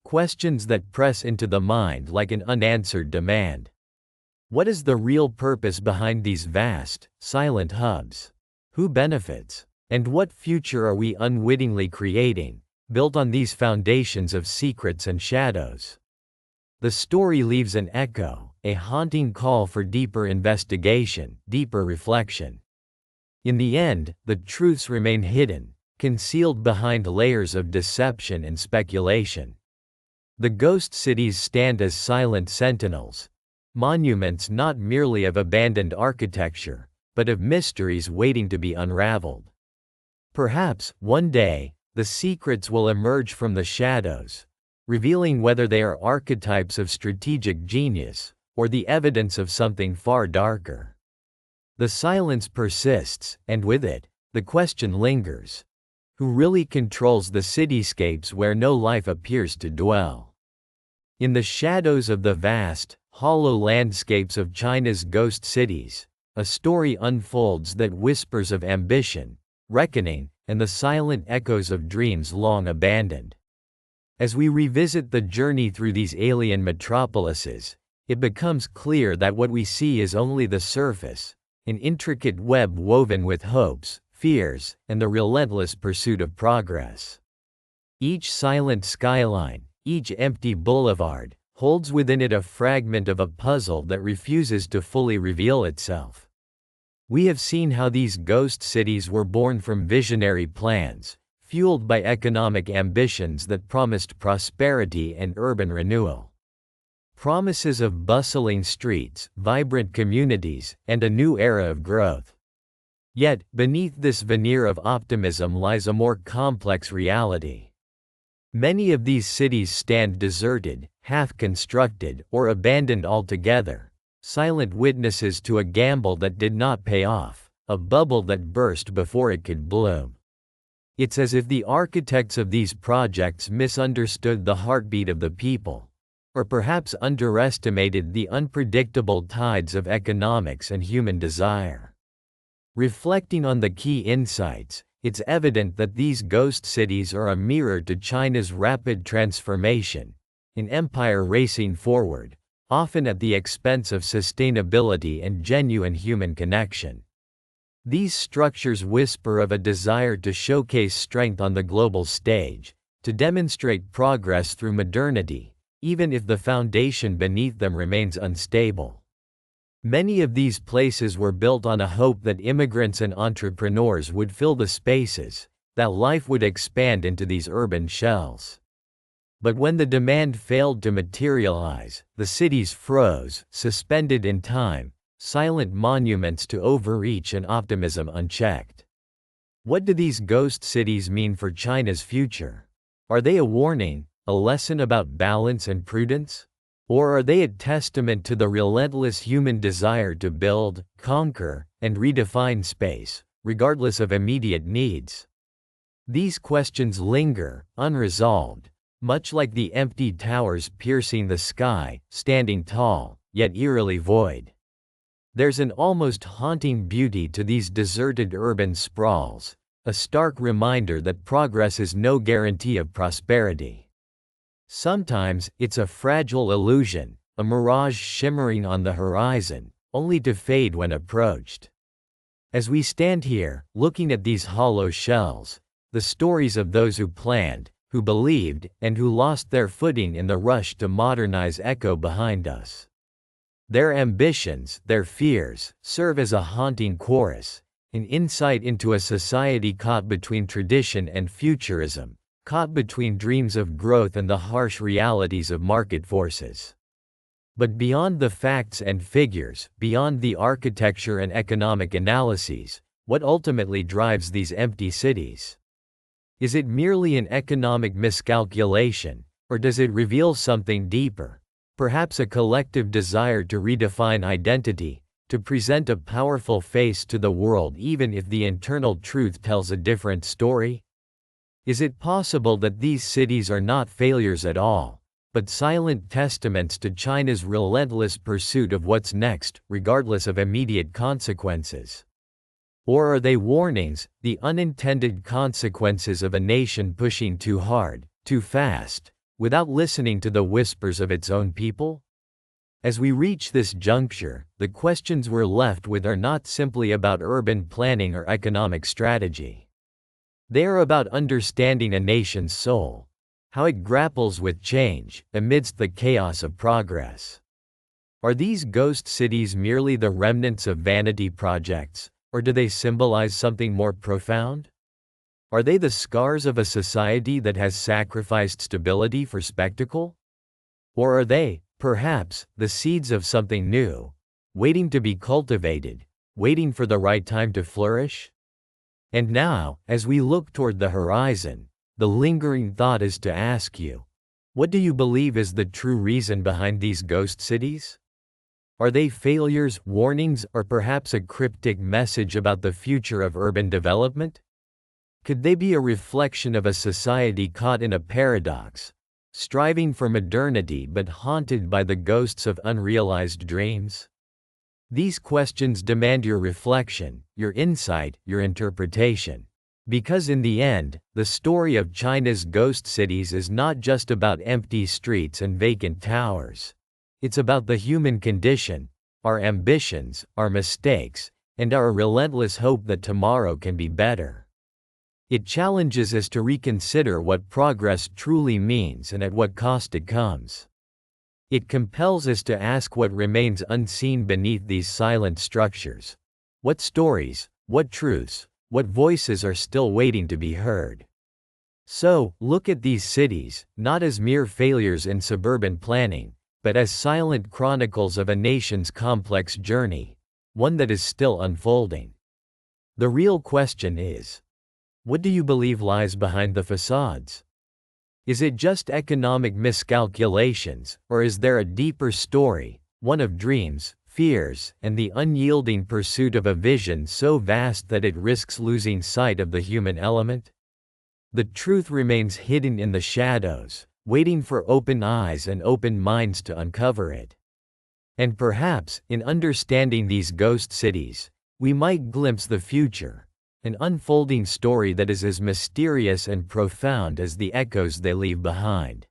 questions that press into the mind like an unanswered demand. What is the real purpose behind these vast, silent hubs? Who benefits? And what future are we unwittingly creating, built on these foundations of secrets and shadows? The story leaves an echo, a haunting call for deeper investigation, deeper reflection. In the end, the truths remain hidden, concealed behind layers of deception and speculation. The ghost cities stand as silent sentinels, monuments not merely of abandoned architecture, but of mysteries waiting to be unraveled. Perhaps, one day, the secrets will emerge from the shadows, revealing whether they are archetypes of strategic genius, or the evidence of something far darker. The silence persists, and with it, the question lingers: who really controls the cityscapes where no life appears to dwell? In the shadows of the vast, hollow landscapes of China's ghost cities, a story unfolds that whispers of ambition, reckoning, and the silent echoes of dreams long abandoned. As we revisit the journey through these alien metropolises, it becomes clear that what we see is only the surface, an intricate web woven with hopes, fears, and the relentless pursuit of progress. Each silent skyline, each empty boulevard, holds within it a fragment of a puzzle that refuses to fully reveal itself. We have seen how these ghost cities were born from visionary plans, fueled by economic ambitions that promised prosperity and urban renewal. Promises of bustling streets, vibrant communities, and a new era of growth. Yet, beneath this veneer of optimism lies a more complex reality. Many of these cities stand deserted, half-constructed, or abandoned altogether, silent witnesses to a gamble that did not pay off, a bubble that burst before it could bloom. It's as if the architects of these projects misunderstood the heartbeat of the people, or perhaps underestimated the unpredictable tides of economics and human desire. Reflecting on the key insights, it's evident that these ghost cities are a mirror to China's rapid transformation, an empire racing forward, often at the expense of sustainability and genuine human connection. These structures whisper of a desire to showcase strength on the global stage, to demonstrate progress through modernity, even if the foundation beneath them remains unstable. Many of these places were built on a hope that immigrants and entrepreneurs would fill the spaces, that life would expand into these urban shells. But when the demand failed to materialize, the cities froze, suspended in time, silent monuments to overreach and optimism unchecked. What do these ghost cities mean for China's future? Are they a warning, a lesson about balance and prudence? Or are they a testament to the relentless human desire to build, conquer, and redefine space, regardless of immediate needs? These questions linger, unresolved, much like the empty towers piercing the sky, standing tall, yet eerily void. There's an almost haunting beauty to these deserted urban sprawls, a stark reminder that progress is no guarantee of prosperity. Sometimes, it's a fragile illusion, a mirage shimmering on the horizon, only to fade when approached. As we stand here, looking at these hollow shells, the stories of those who planned, who believed, and who lost their footing in the rush to modernize echo behind us. Their ambitions, their fears, serve as a haunting chorus, an insight into a society caught between tradition and futurism, caught between dreams of growth and the harsh realities of market forces. But beyond the facts and figures, beyond the architecture and economic analyses, what ultimately drives these empty cities? Is it merely an economic miscalculation, or does it reveal something deeper? Perhaps a collective desire to redefine identity, to present a powerful face to the world even if the internal truth tells a different story? Is it possible that these cities are not failures at all, but silent testaments to China's relentless pursuit of what's next, regardless of immediate consequences? Or are they warnings, the unintended consequences of a nation pushing too hard, too fast, without listening to the whispers of its own people? As we reach this juncture, the questions we're left with are not simply about urban planning or economic strategy. They are about understanding a nation's soul, how it grapples with change amidst the chaos of progress. Are these ghost cities merely the remnants of vanity projects, or do they symbolize something more profound? Are they the scars of a society that has sacrificed stability for spectacle? Or are they, perhaps, the seeds of something new, waiting to be cultivated, waiting for the right time to flourish? And now, as we look toward the horizon, the lingering thought is to ask you, what do you believe is the true reason behind these ghost cities? Are they failures, warnings, or perhaps a cryptic message about the future of urban development? Could they be a reflection of a society caught in a paradox, striving for modernity but haunted by the ghosts of unrealized dreams? These questions demand your reflection, your insight, your interpretation. Because in the end, the story of China's ghost cities is not just about empty streets and vacant towers. It's about the human condition, our ambitions, our mistakes, and our relentless hope that tomorrow can be better. It challenges us to reconsider what progress truly means and at what cost it comes. It compels us to ask what remains unseen beneath these silent structures. What stories, what truths, what voices are still waiting to be heard? So, look at these cities, not as mere failures in suburban planning, but as silent chronicles of a nation's complex journey, one that is still unfolding. The real question is, what do you believe lies behind the facades? Is it just economic miscalculations, or is there a deeper story, one of dreams, fears, and the unyielding pursuit of a vision so vast that it risks losing sight of the human element? The truth remains hidden in the shadows, waiting for open eyes and open minds to uncover it. And perhaps, in understanding these ghost cities, we might glimpse the future, an unfolding story that is as mysterious and profound as the echoes they leave behind.